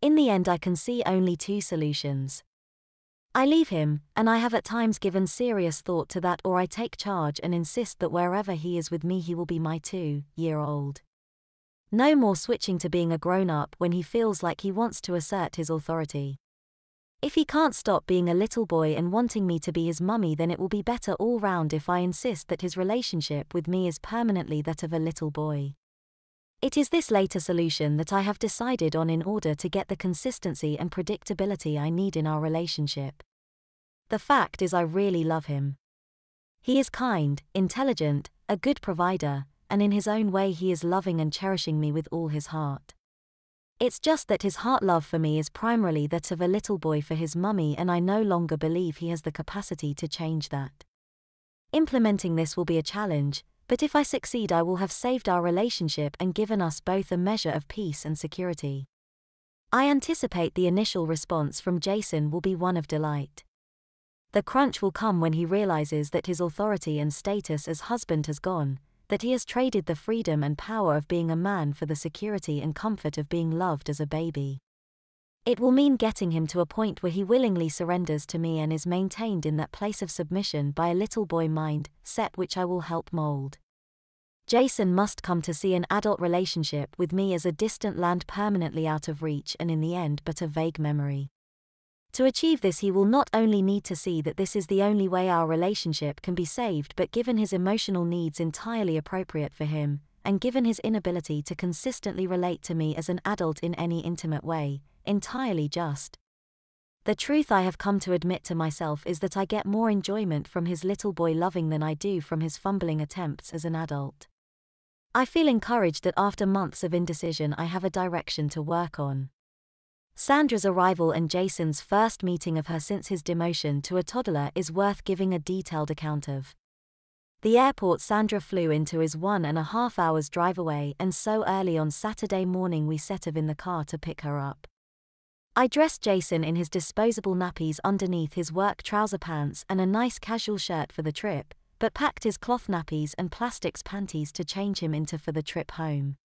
In the end, I can see only two solutions. I leave him, and I have at times given serious thought to that, or I take charge and insist that wherever he is with me he will be my 2-year-old. No more switching to being a grown-up when he feels like he wants to assert his authority. If he can't stop being a little boy and wanting me to be his mummy, then it will be better all round if I insist that his relationship with me is permanently that of a little boy. It is this later solution that I have decided on in order to get the consistency and predictability I need in our relationship. The fact is, I really love him. He is kind, intelligent, a good provider, and in his own way he is loving and cherishing me with all his heart. It's just that his heart love for me is primarily that of a little boy for his mummy, and I no longer believe he has the capacity to change that. Implementing this will be a challenge, but if I succeed I will have saved our relationship and given us both a measure of peace and security. I anticipate the initial response from Jason will be one of delight. The crunch will come when he realizes that his authority and status as husband has gone, that he has traded the freedom and power of being a man for the security and comfort of being loved as a baby. It will mean getting him to a point where he willingly surrenders to me and is maintained in that place of submission by a little boy mind set which I will help mold. Jason must come to see an adult relationship with me as a distant land permanently out of reach and in the end but a vague memory. To achieve this, he will not only need to see that this is the only way our relationship can be saved, but given his emotional needs entirely appropriate for him, and given his inability to consistently relate to me as an adult in any intimate way, entirely just. The truth I have come to admit to myself is that I get more enjoyment from his little boy loving than I do from his fumbling attempts as an adult. I feel encouraged that after months of indecision I have a direction to work on. Sandra's arrival and Jason's first meeting of her since his demotion to a toddler is worth giving a detailed account of. The airport Sandra flew into is 1.5 hours drive away, and so early on Saturday morning we set off in the car to pick her up. I dressed Jason in his disposable nappies underneath his work trouser pants and a nice casual shirt for the trip, but packed his cloth nappies and plastics panties to change him into for the trip home.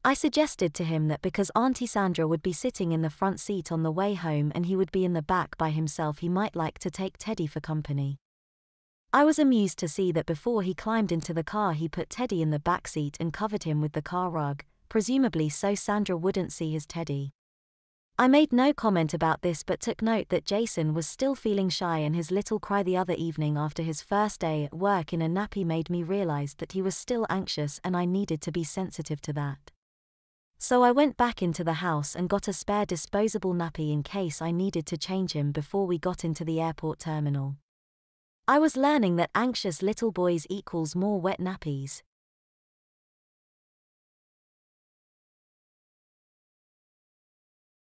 I suggested to him that because Auntie Sandra would be sitting in the front seat on the way home and he would be in the back by himself, he might like to take Teddy for company. I was amused to see that before he climbed into the car he put Teddy in the back seat and covered him with the car rug, presumably so Sandra wouldn't see his Teddy. I made no comment about this but took note that Jason was still feeling shy, and his little cry the other evening after his first day at work in a nappy made me realize that he was still anxious and I needed to be sensitive to that. So I went back into the house and got a spare disposable nappy in case I needed to change him before we got into the airport terminal. I was learning that anxious little boys equals more wet nappies.